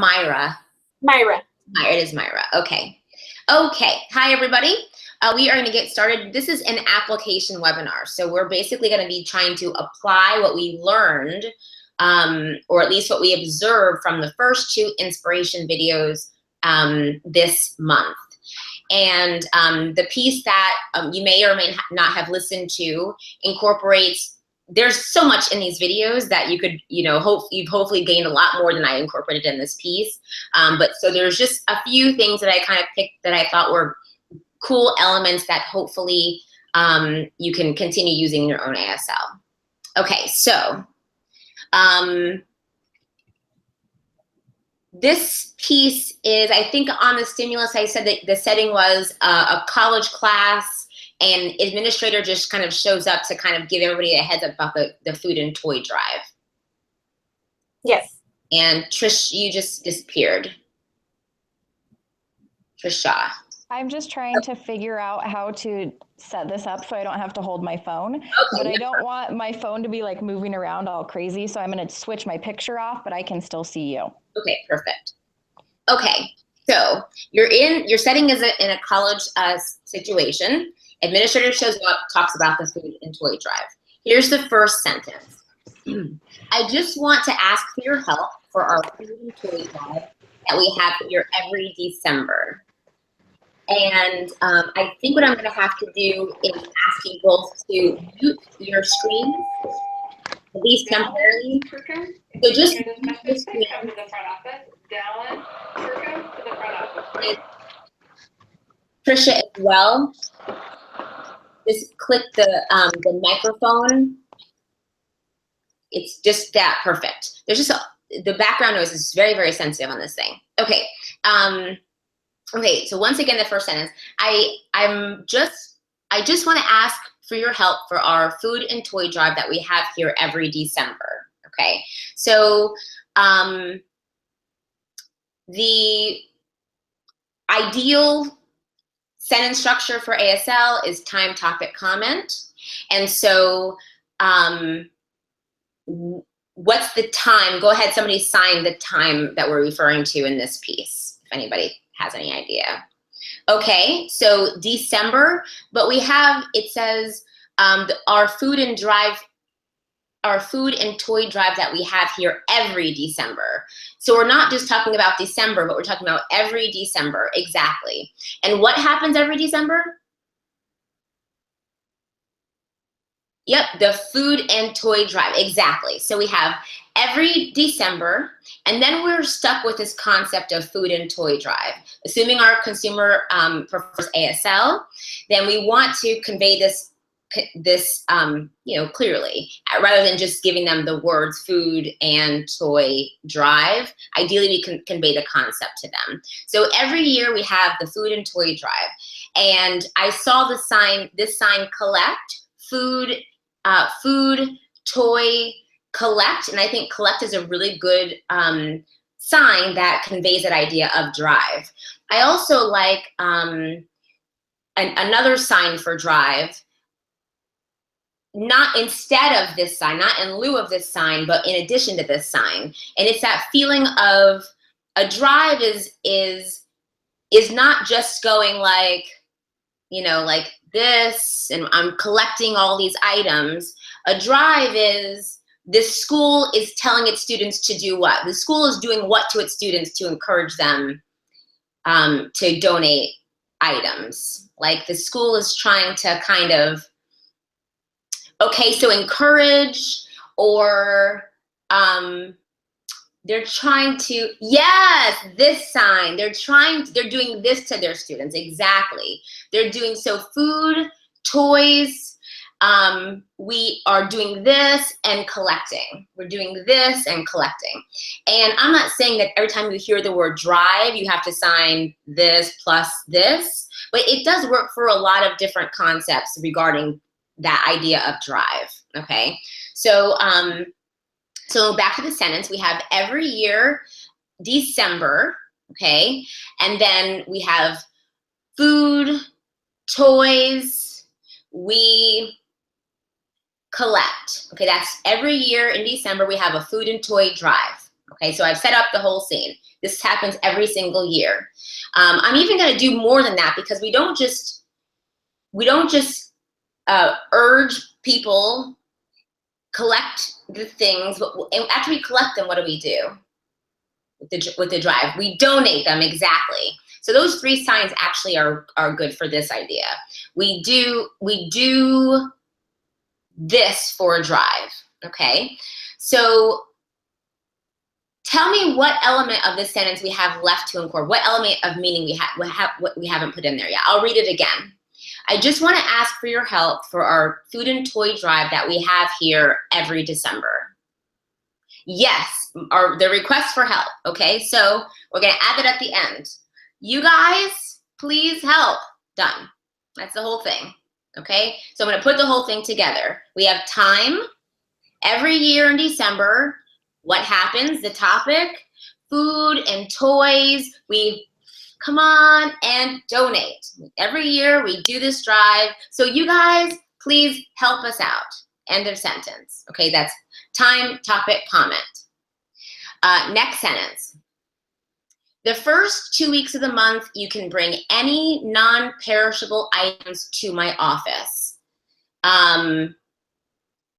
Myra? Myra. Myra, it is Myra. Okay. Okay. Hi, everybody. We are going to get started. This is an application webinar. So we're basically going to be trying to apply what we learned, or at least what we observed from the first two inspiration videos this month. And the piece that you may or may not have listened to incorporates, there's so much in these videos that you could, you've hopefully gained a lot more than I incorporated in this piece. But so there's just a few things that I kind of picked that I thought were cool elements that hopefully you can continue using in your own ASL. Okay, so this piece is, I think on the stimulus, I said that the setting was a college class, and administrator just kind of shows up to kind of give everybody a heads up about the food and toy drive. Yes. And Trish, you just disappeared. Trish Shaw. I'm just trying to figure out how to set this up so I don't have to hold my phone. Okay, but I don't want my phone to be like moving around all crazy, so I'm going to switch my picture off, but I can still see you. Okay, perfect. Okay, so your setting is in a college situation. Administrator shows up, talks about the food and toy drive. Here's the first sentence. I just want to ask for your help for our food and toy drive that we have here every December. And I think what I'm going to have to do is ask you both to mute your screens, at least temporarily. So just mute your screen. Come to the front office. Dallin, Turco to the front office. Trisha as well. Just click the microphone. It's just that perfect. There's just the background noise is very, very sensitive on this thing. Okay. Okay, so once again, the first sentence, I just want to ask for your help for our food and toy drive that we have here every December. Okay, so the ideal sentence structure for ASL is time, topic, comment. And so what's the time? Go ahead, somebody sign the time that we're referring to in this piece, if anybody has any idea. Okay, so December, but we have, it says our food and toy drive that we have here every December. So we're not just talking about December, but we're talking about every December, exactly. And what happens every December? Yep, the food and toy drive, exactly. So we have every December, and then we're stuck with this concept of food and toy drive. Assuming our consumer prefers ASL, then we want to convey this clearly, rather than just giving them the words food and toy drive. Ideally, we can convey the concept to them. So every year we have the food and toy drive, and I saw the sign, this sign, collect, food, toy, collect, and I think collect is a really good sign that conveys that idea of drive. I also like another sign for drive, not instead of this sign, not in lieu of this sign, but in addition to this sign. And it's that feeling of a drive is not just going like, like this, and I'm collecting all these items. A drive is, this school is telling its students to do what? The school is doing what to its students to encourage them to donate items. Like the school is trying to kind of, okay, so encourage, or they're trying to, yes, this sign, they're doing this to their students, exactly. They're doing, so food, toys, we are doing this and collecting. We're doing this and collecting. And I'm not saying that every time you hear the word drive, you have to sign this plus this, but it does work for a lot of different concepts regarding that idea of drive, okay? So, so back to the sentence, we have every year, December, okay? And then we have food, toys, we collect. Okay, that's every year in December, we have a food and toy drive. Okay, so I've set up the whole scene. This happens every single year. I'm even going to do more than that because we don't just urge people collect the things, but after we collect them, what do we do with the drive? We donate them, exactly. So those 3 signs actually are good for this idea. We do this for a drive, okay? So tell me what element of this sentence we have left to incorporate. What element of meaning we haven't put in there yet. I'll read it again. I just want to ask for your help for our food and toy drive that we have here every December. Yes, the request for help, okay? So we're gonna add that at the end. You guys, please help. Done. That's the whole thing, okay? So I'm gonna put the whole thing together. We have time. Every year in December, what happens? The topic, food and toys. We come on and donate. Every year we do this drive. So you guys, please help us out. End of sentence. Okay, that's time, topic, comment. Next sentence. The first 2 weeks of the month, you can bring any non-perishable items to my office. I'm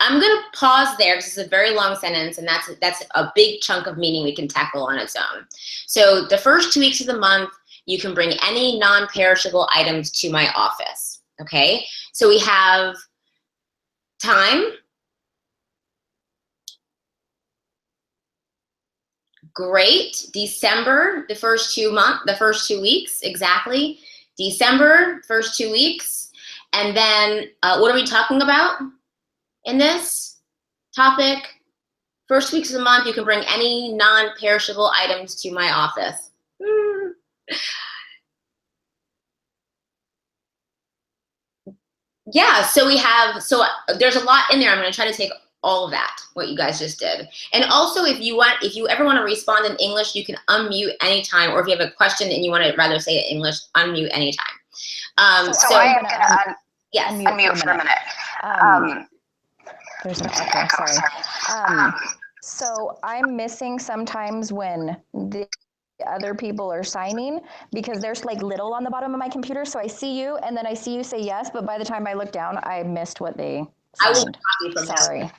gonna pause there because it's a very long sentence and that's a big chunk of meaning we can tackle on its own. So the first 2 weeks of the month, you can bring any non-perishable items to my office, okay? So we have time, great, December, the first 2 weeks, exactly. December, first 2 weeks, and then what are we talking about in this topic? First weeks of the month, you can bring any non-perishable items to my office. Yeah, so there's a lot in there. I'm gonna try to take all of that, what you guys just did. And also if you ever want to respond in English, you can unmute anytime, or if you have a question and you want to rather say it in English, unmute anytime. So I am gonna yes, unmute for a minute. There's an echo, sorry. So I'm missing sometimes when the other people are signing because there's like little on the bottom of my computer. So I see you and then I see you say yes, but by the time I look down, I missed what they signed. I will copy from Sorry. them.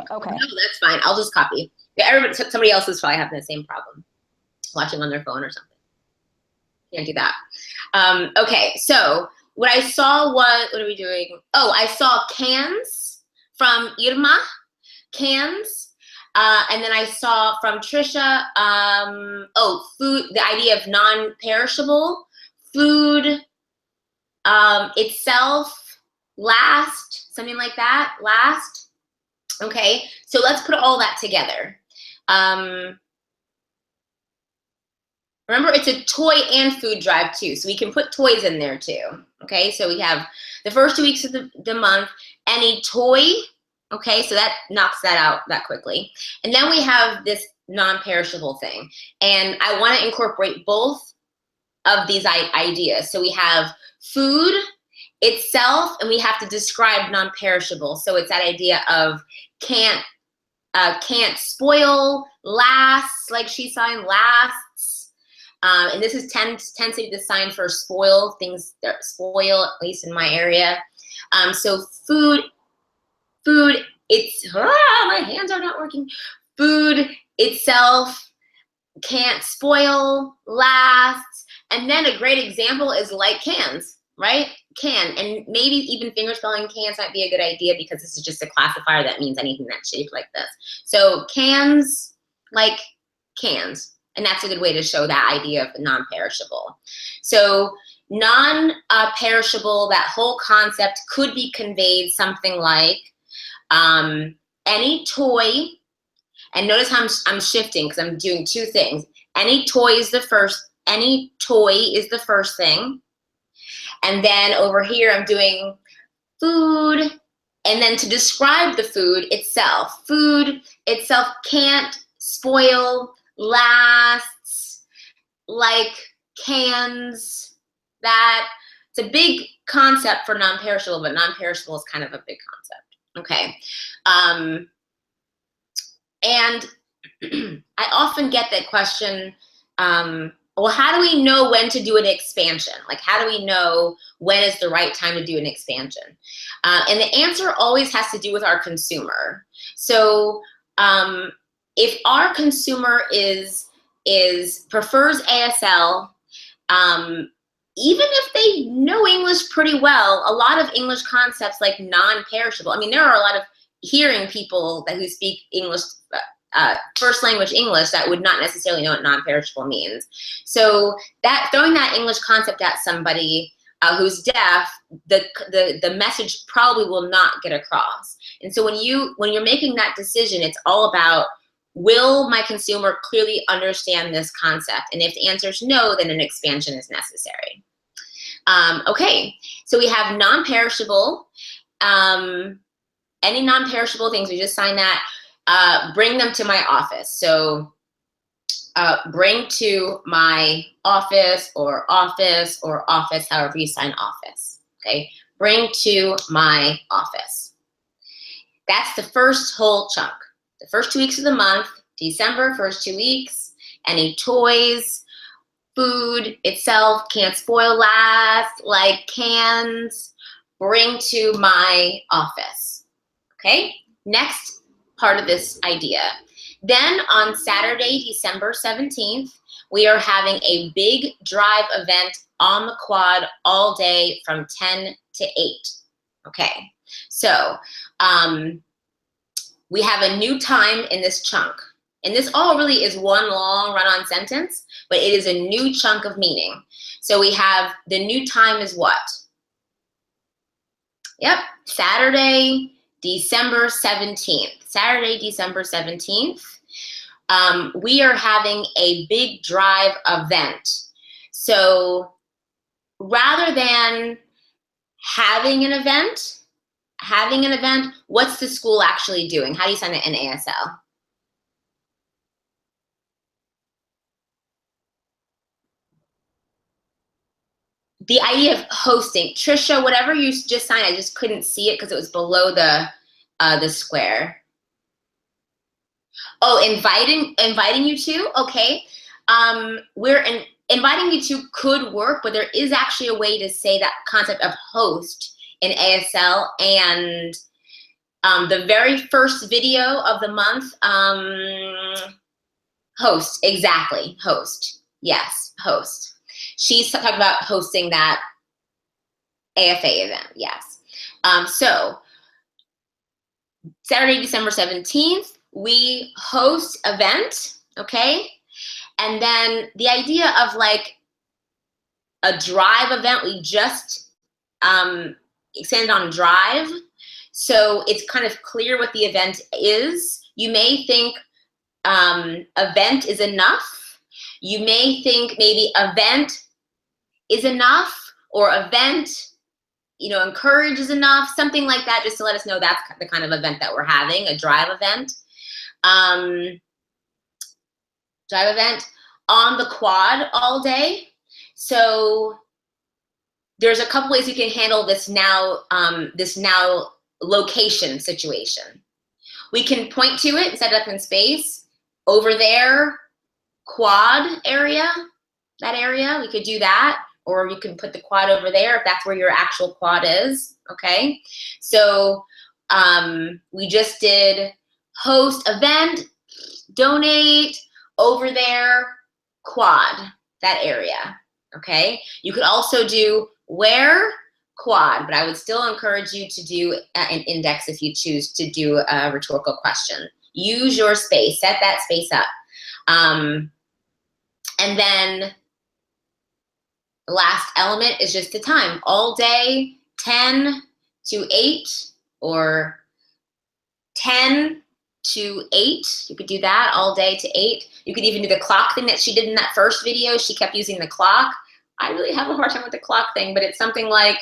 Okay. No, that's fine. I'll just copy. Yeah, somebody else is probably having the same problem, watching on their phone or something. Can't do that. Okay, so what I saw was, what are we doing? Oh, I saw cans from Irma, cans. And then I saw from Trisha, food, the idea of non-perishable, food itself, last, something like that, last. Okay, so let's put all that together. Remember, it's a toy and food drive too, so we can put toys in there too. Okay, so we have the first 2 weeks of the month, any toy. Okay, so that knocks that out that quickly. And then we have this non-perishable thing. And I want to incorporate both of these ideas. So we have food itself, and we have to describe non-perishable. So it's that idea of can't spoil, lasts, like she signed, lasts. And this tends to be the sign for spoil, things that spoil, at least in my area. So food, my hands are not working. Food itself can't spoil, lasts. And then a great example is like cans, right? Can, and maybe even fingerspelling cans might be a good idea because this is just a classifier that means anything that's shaped like this. So cans, like cans, and that's a good way to show that idea of non-perishable. So non-perishable, that whole concept could be conveyed something like any toy, and notice how I'm shifting because I'm doing 2 things. Any toy is the first thing. And then over here I'm doing food, and then to describe the food itself can't spoil, lasts, like cans. That it's a big concept for non-perishable, but non-perishable is kind of a big concept. Okay, and I often get that question, well, how do we know when to do an expansion? Like, how do we know when is the right time to do an expansion? And the answer always has to do with our consumer. So if our consumer prefers ASL, even if they know English pretty well, a lot of English concepts like non-perishable. I mean, there are a lot of hearing people who speak English, first language English, that would not necessarily know what non-perishable means. So throwing that English concept at somebody who's deaf, the message probably will not get across. And so when you're making that decision, it's all about, will my consumer clearly understand this concept? And if the answer is no, then an expansion is necessary. Okay, so we have non-perishable. Any non-perishable things, we just sign that. Bring them to my office. So bring to my office, or office, or office, however you sign office. Okay, bring to my office. That's the first whole chunk. The first 2 weeks of the month, December, first 2 weeks, any toys, food itself, can't spoil last, like cans, bring to my office. Okay, next part of this idea. Then on Saturday, December 17th, we are having a big drive event on the quad all day from 10 to 8. Okay, so we have a new time in this chunk. And this all really is one long run-on sentence, but it is a new chunk of meaning. So we have, the new time is what? Yep, Saturday, December 17th. Saturday, December 17th. We are having a big drive event. So rather than having an event, what's the school actually doing? How do you sign it in ASL? The idea of hosting. Trisha, whatever you just signed, I just couldn't see it because it was below the square. Oh, inviting you to? Okay. Inviting you to could work, but there is actually a way to say that concept of host in ASL. And the very first video of the month, host, exactly, host. Yes, host. She's talking about hosting that AFA event, yes. So Saturday, December 17th, we host event, okay? And then the idea of like a drive event, we just extended on drive. So it's kind of clear what the event is. You may think event is enough. You may think maybe event is enough, or event, encourage is enough, something like that, just to let us know that's the kind of event that we're having, a drive event. Drive event on the quad all day. So there's a couple ways you can handle this now location situation. We can point to it and set it up in space. Over there, quad area, that area, we could do that. Or you can put the quad over there if that's where your actual quad is, okay? So we just did host event, donate, over there, quad, that area, okay? You could also do where, quad, but I would still encourage you to do an index if you choose to do a rhetorical question. Use your space, set that space up. And then the last element is just the time. All day, 10 to 8, or 10 to 8. You could do that all day to 8. You could even do the clock thing that she did in that first video. She kept using the clock. I really have a hard time with the clock thing, but it's something like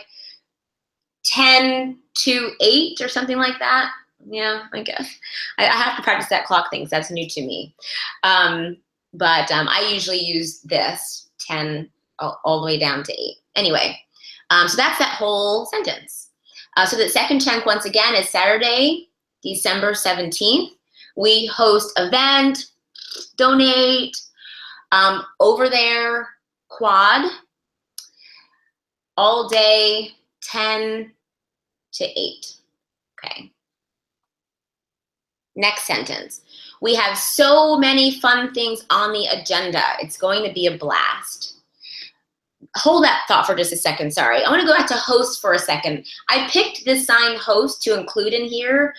10 to 8 or something like that. Yeah, I guess. I have to practice that clock thing because that's new to me. But I usually use this, 10 all the way down to 8. Anyway, so that's that whole sentence. So the second chunk, once again, is Saturday, December 17th. We host event, donate. Over there, quad, all day, 10 to 8. Okay. Next sentence. We have so many fun things on the agenda. It's going to be a blast. Hold that thought for just a second, sorry. I want to go back to host for a second. I picked this sign host to include in here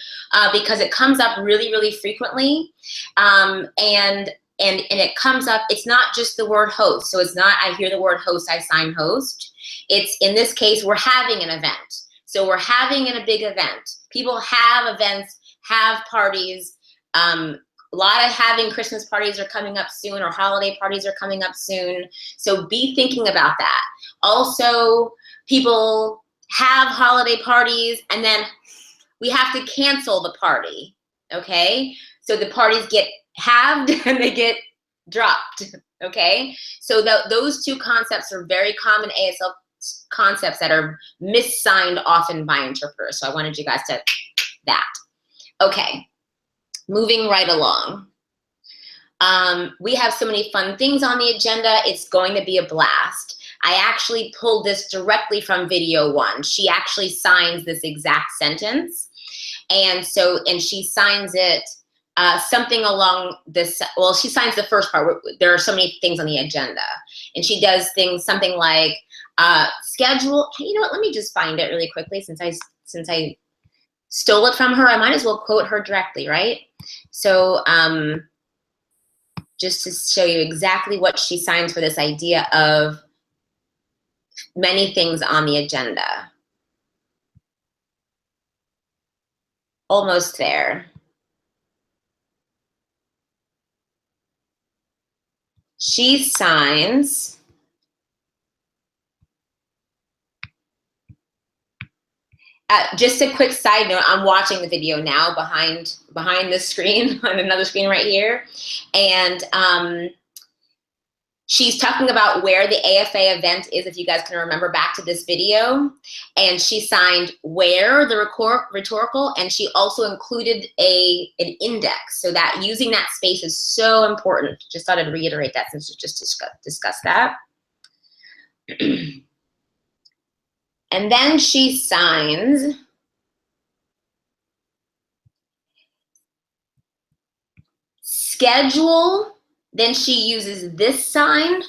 because it comes up really, really frequently. And it comes up, it's not just the word host. So it's not, I hear the word host, I sign host. It's, in this case, we're having an event. So we're having a big event. People have events, have parties. A lot of having Christmas parties are coming up soon, or holiday parties are coming up soon. So be thinking about that. Also, people have holiday parties and then we have to cancel the party, okay? So the parties get halved and they get dropped, okay? So those two concepts are very common ASL concepts that are missigned often by interpreters. So I wanted you guys to that. Okay. Moving right along. We have so many fun things on the agenda. It's going to be a blast. I actually pulled this directly from video 1. She actually signs this exact sentence. And she signs it something along this, well, she signs the first part. There are so many things on the agenda. And she does things, something like schedule, you know what, let me just find it really quickly since I stole it from her. I might as well quote her directly, right? So just to show you exactly what she signs for this idea of many things on the agenda. Almost there. She signs just a quick side note, I'm watching the video now behind this screen, on another screen right here. And she's talking about where the AFA event is, if you guys can remember back to this video. And she signed where, the rhetorical, and she also included an index. So that using that space is so important. Just thought I'd reiterate that since we just discussed that. And then she signs schedule, then she uses this sign,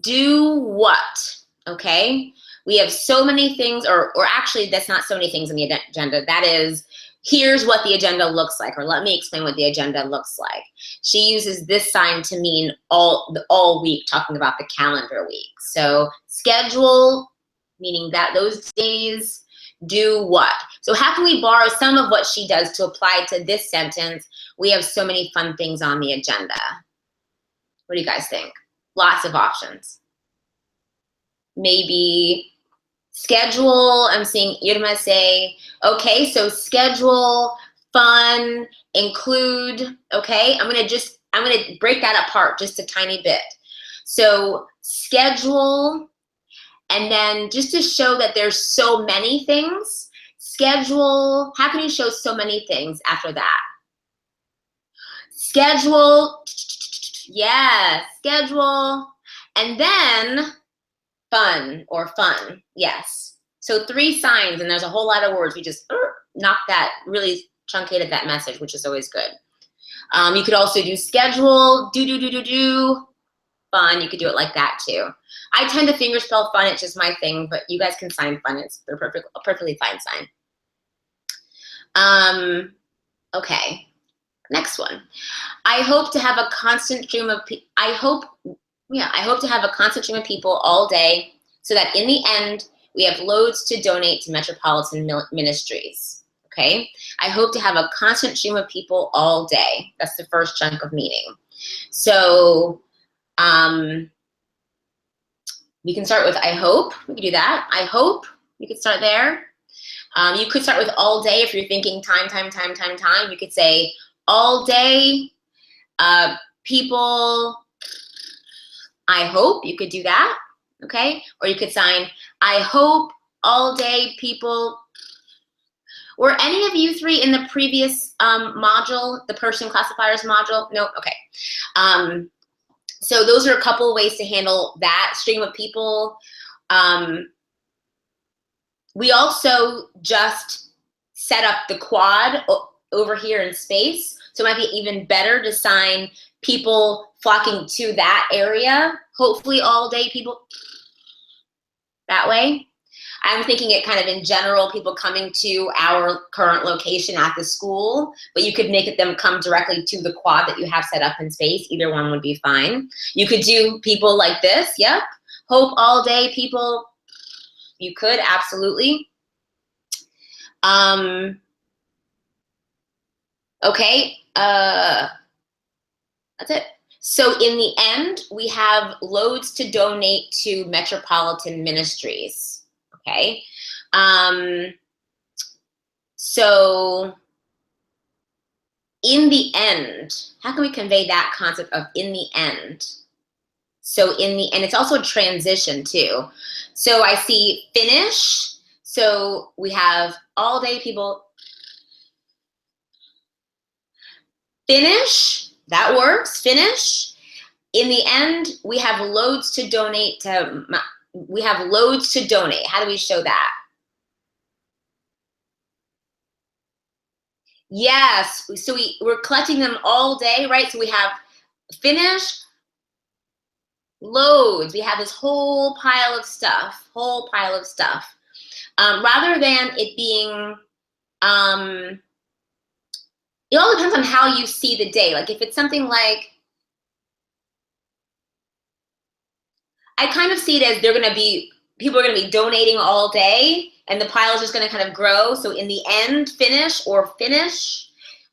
do what, okay? We have so many things, or actually that's not so many things in the agenda. That is, here's what the agenda looks like, or let me explain what the agenda looks like. She uses this sign to mean all week, talking about the calendar week. So schedule, meaning that those days, do what? So how can we borrow some of what she does to apply to this sentence? We have so many fun things on the agenda. What do you guys think? Lots of options. Maybe schedule, I'm seeing Irma say, okay, so schedule, fun, include, okay? I'm gonna break that apart just a tiny bit. So schedule, and then just to show that there's so many things, schedule, how can you show so many things after that? Schedule, yeah, schedule, and then fun or fun, yes. So 3 signs, and there's a whole lot of words. We just knocked that, really truncated that message, which is always good. You could also do schedule, do, fun. You could do it like that too. I tend to fingerspell fun, it's just my thing, but you guys can sign fun. It's a perfectly fine sign. Okay, next one. I hope to have a constant stream of I hope to have a constant stream of people all day so that in the end, we have loads to donate to metropolitan ministries, okay? I hope to have a constant stream of people all day. That's the first chunk of meaning. So, we can start with I hope. We can do that. I hope. You could start there. You could start with all day if you're thinking time. You could say all day, people, I hope. You could do that, okay? Or you could sign I hope all day people Were any of you three in the previous module, the person classifiers module? No? Okay. So those are a couple of ways to handle that stream of people. We also just set up the quad over here in space. So it might be even better to assign people flocking to that area, hopefully all day people that way. I'm thinking it kind of in general, people coming to our current location at the school, but you could make it them come directly to the quad that you have set up in space. Either one would be fine. You could do people like this, yep. Hope all day people, you could, absolutely. Okay, that's it. So in the end, we have loads to donate to Metropolitan Ministries, okay? So in the end, how can we convey that concept of in the end? So in the, and it's also a transition too. So I see finish. So we have all day people. Finish, that works, finish. In the end, we have loads to donate to, we have loads to donate. How do we show that? Yes, so we're collecting them all day, right? So we have finish, loads. We have this whole pile of stuff, rather than it being, it all depends on how you see the day. Like if it's something like, I kind of see it as people are gonna be donating all day and the pile is just gonna kind of grow. So in the end, finish,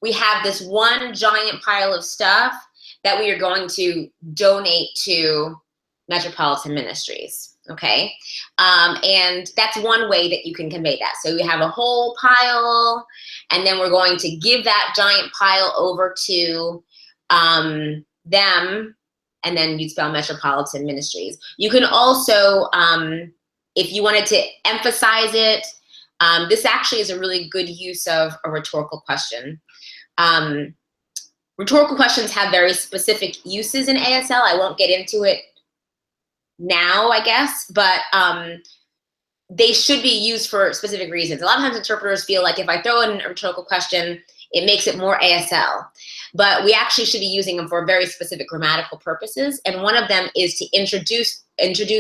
we have this one giant pile of stuff that we are going to donate to Metropolitan Ministries, okay? And that's one way that you can convey that. So we have a whole pile, and then we're going to give that giant pile over to them, and then you spell Metropolitan Ministries. You can also, if you wanted to emphasize it, this actually is a really good use of a rhetorical question. Rhetorical questions have very specific uses in ASL. I won't get into it now, I guess, but they should be used for specific reasons. A lot of times interpreters feel like if I throw in a rhetorical question, it makes it more ASL. But we actually should be using them for very specific grammatical purposes. And one of them is to introduce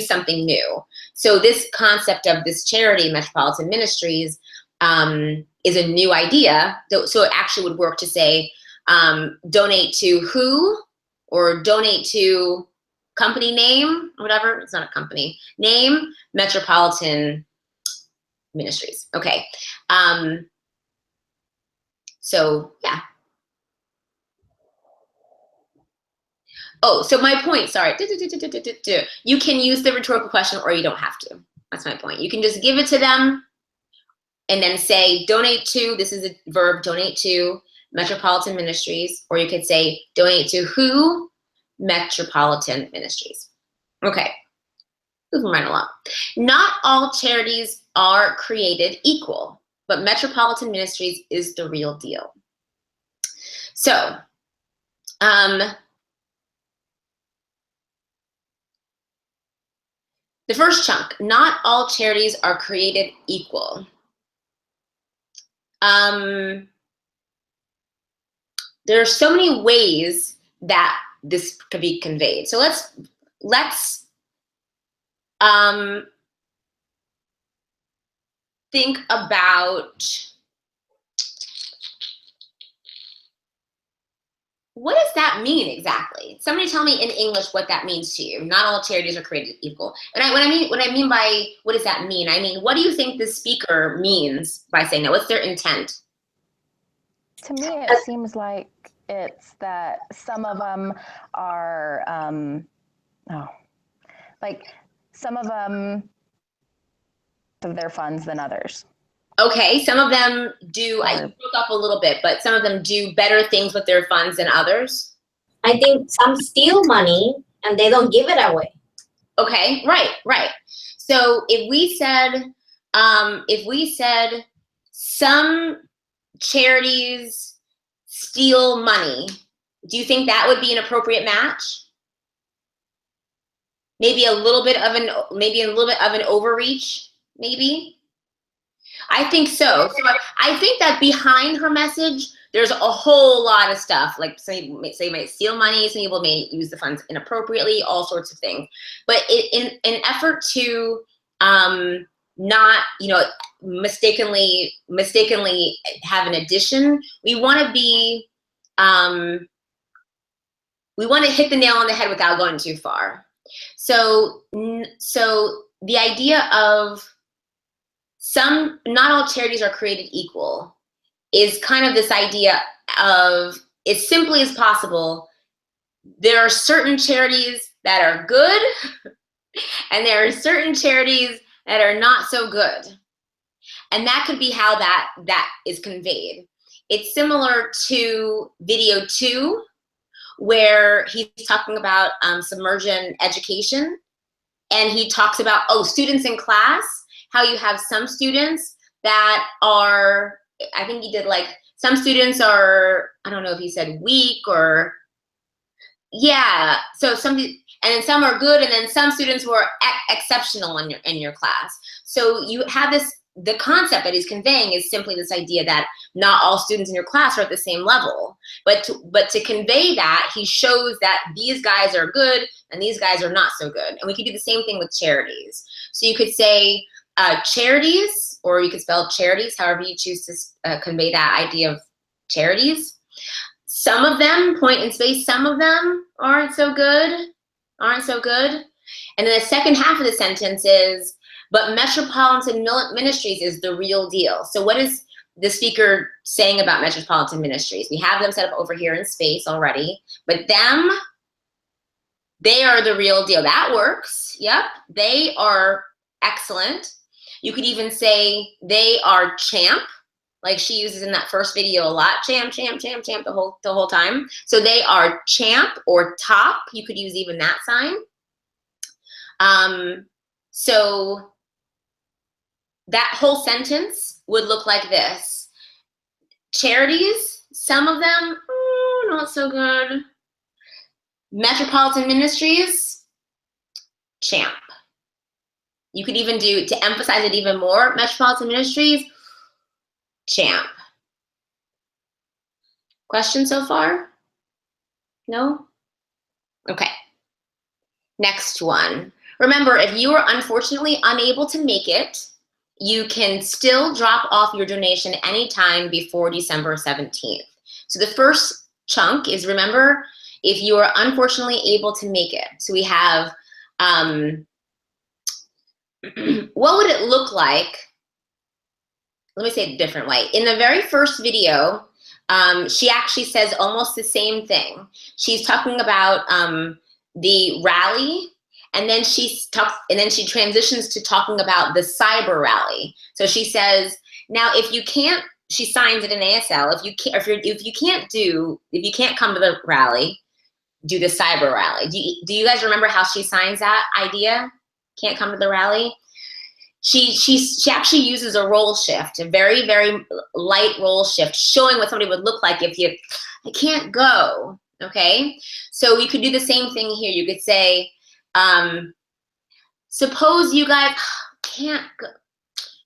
something new. So this concept of this charity, Metropolitan Ministries, is a new idea. So it actually would work to say, donate to who, or donate to company name, or whatever. It's not a company name, Metropolitan Ministries. Okay. So yeah. Oh, so my point, sorry. You can use the rhetorical question or you don't have to. That's my point. You can just give it to them and then say, donate to, this is a verb, donate to Metropolitan Ministries, or you could say, donate to who? Metropolitan Ministries. Okay, moving right along. Not all charities are created equal, but Metropolitan Ministries is the real deal. So, the first chunk, not all charities are created equal. There are so many ways that this could be conveyed. So let's think about, what does that mean exactly? Somebody tell me in English what that means to you. Not all charities are created equal. And what I mean by what does that mean? I mean, what do you think the speaker means by saying that? What's their intent? To me, it seems like it's that some of them are, like some of them have their funds than others. Okay, some of them do, I broke up a little bit, but some of them do better things with their funds than others. I think some steal money and they don't give it away. Okay, right. So if we said some charities steal money. Do you think that would be an appropriate match? Maybe a little bit of an overreach, maybe? I think so. So I think that behind her message, there's a whole lot of stuff. Like some people might steal money, some people may use the funds inappropriately, all sorts of things. But in an effort to not, mistakenly have an addition, we want to be, we want to hit the nail on the head without going too far. So the idea of not all charities are created equal is kind of this idea of, as simply as possible, there are certain charities that are good and there are certain charities that are not so good. And that could be how that is conveyed. It's similar to video 2, where he's talking about submersion education. And he talks about, students in class, how you have some students that are, I think he did like, some students are, I don't know if he said weak or, yeah. So and then some are good, and then some students were exceptional in your class. So you have the concept that he's conveying is simply this idea that not all students in your class are at the same level. But to convey that, he shows that these guys are good and these guys are not so good. And we could do the same thing with charities. So you could say charities, or you could spell charities, however you choose to convey that idea of charities. Some of them, point in space, some of them aren't so good. And then the second half of the sentence is, but Metropolitan Ministries is the real deal. So what is the speaker saying about Metropolitan Ministries? We have them set up over here in space already, but they are the real deal. That works. Yep, they are excellent. You could even say they are champ, like she uses in that first video a lot. Champ, champ, champ, champ the whole time. So they are champ or top. You could use even that sign. So that whole sentence would look like this. Charities, some of them, not so good. Metropolitan Ministries, champ. You could even do, to emphasize it even more, Metropolitan Ministries, champ. Question so far? No? Okay. Next one. Remember, if you are unfortunately unable to make it, you can still drop off your donation anytime before December 17th. So the first chunk is, remember, if you are unfortunately able to make it. So we have, what would it look like? Let me say it a different way. In the very first video, she actually says almost the same thing. She's talking about the rally, and then she transitions to talking about the cyber rally. So she says, now if you can't, she signs it in ASL. If you can't come to the rally, do the cyber rally. Do you guys remember how she signs that idea? Can't come to the rally. She actually uses a role shift, a very, very light role shift, showing what somebody would look like if I can't go, okay? So you could do the same thing here. You could say, suppose you guys can't go,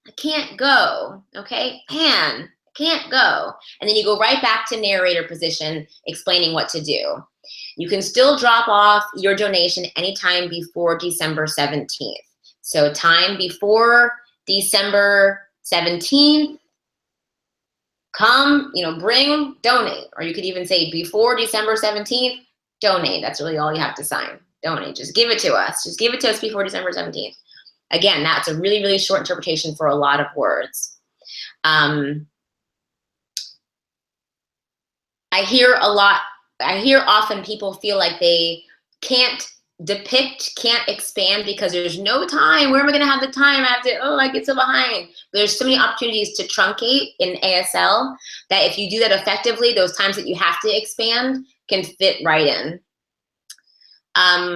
I can't go, okay? Pan, can't go. And then you go right back to narrator position, explaining what to do. You can still drop off your donation anytime before December 17th. So time before December 17th, come, bring, donate. Or you could even say before December 17th, donate. That's really all you have to sign. Donate. Just give it to us. Just give it to us before December 17th. Again, that's a really, really short interpretation for a lot of words. I hear often people feel like they can't depict, can't expand because there's no time. Where am I going to have the time? I get so behind. There's so many opportunities to truncate in ASL that if you do that effectively, those times that you have to expand can fit right in.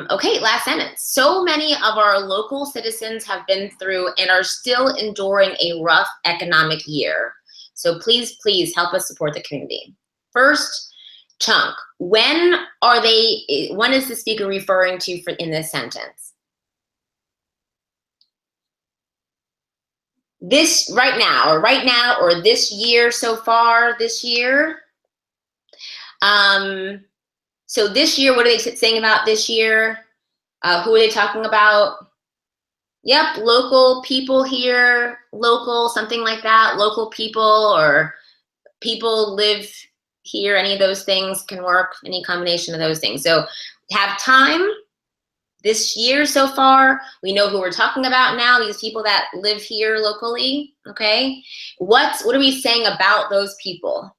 Okay, last sentence. So many of our local citizens have been through and are still enduring a rough economic year. So please, please help us support the community. First chunk, when is the speaker referring to in this sentence? This right now, or this year so far, this year. So this year, what are they saying about this year? Who are they talking about? Yep, local people here, local, something like that, local people, or people live here, any of those things can work, any combination of those things. So have time this year so far. We know who we're talking about now, these people that live here locally, okay? What are we saying about those people?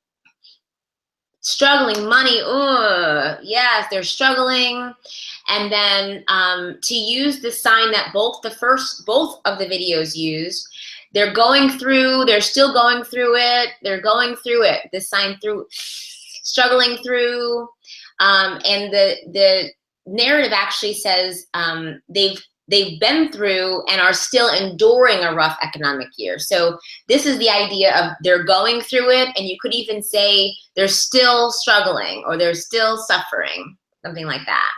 Struggling, money, yes, they're struggling. And then to use the sign that both of the videos used, they're still going through it, this sign through, struggling through, and the narrative actually says they've been through and are still enduring a rough economic year. So this is the idea of they're going through it, and you could even say they're still struggling or they're still suffering, something like that.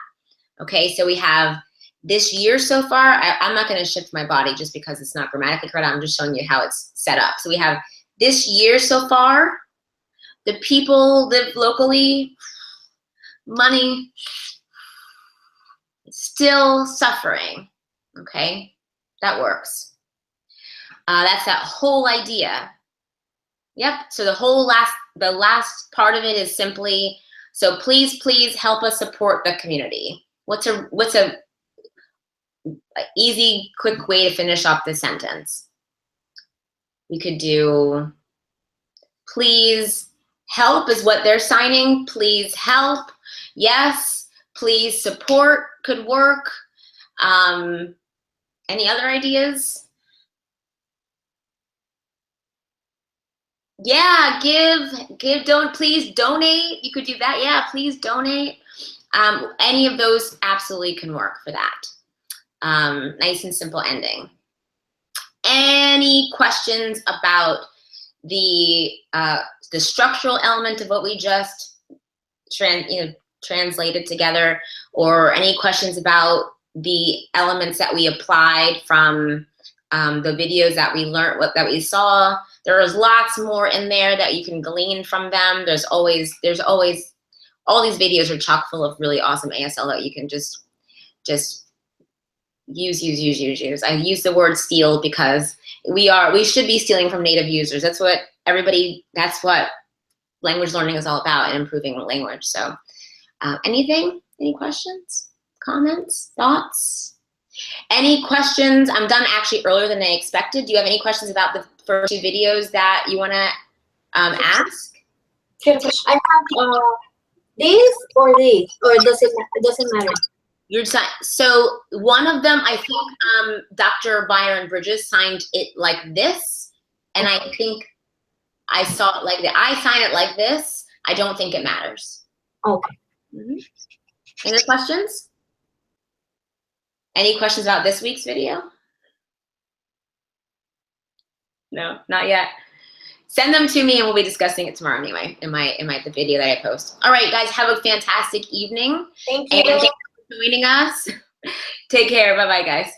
Okay, so we have this year so far. I'm not going to shift my body just because it's not grammatically correct. I'm just showing you how it's set up. So we have this year so far, the people live locally, money, still suffering. Okay, that works. That's that whole idea. Yep, so the last part of it is simply, so please, please help us support the community. What's a easy, quick way to finish off the sentence? We could do, please help is what they're signing. Please help. Yes. Please support could work. Any other ideas? Yeah, please donate. You could do that. Yeah, please donate. Any of those absolutely can work for that. Nice and simple ending. Any questions about the structural element of what we just translated together, or any questions about the elements that we applied from the videos that we learned, that we saw? There is lots more in there that you can glean from them. There's always all these videos are chock full of really awesome ASL that you can just use. I use the word steal because we should be stealing from native users. That's what language learning is all about, and improving language. So any questions, comments, thoughts? Any questions? I'm done actually earlier than I expected. Do you have any questions about the first two videos that you want to ask? I have this or this, or it doesn't matter. So one of them, I think Dr. Byron Bridges signed it like this, and I think I saw it like that. I sign it like this. I don't think it matters. Okay. Mm-hmm. Any other questions? Any questions about this week's video? No, not yet. Send them to me and we'll be discussing it tomorrow anyway in the video that I post. All right, guys, have a fantastic evening. Thank you. And thanks for joining us. Take care. Bye-bye, guys.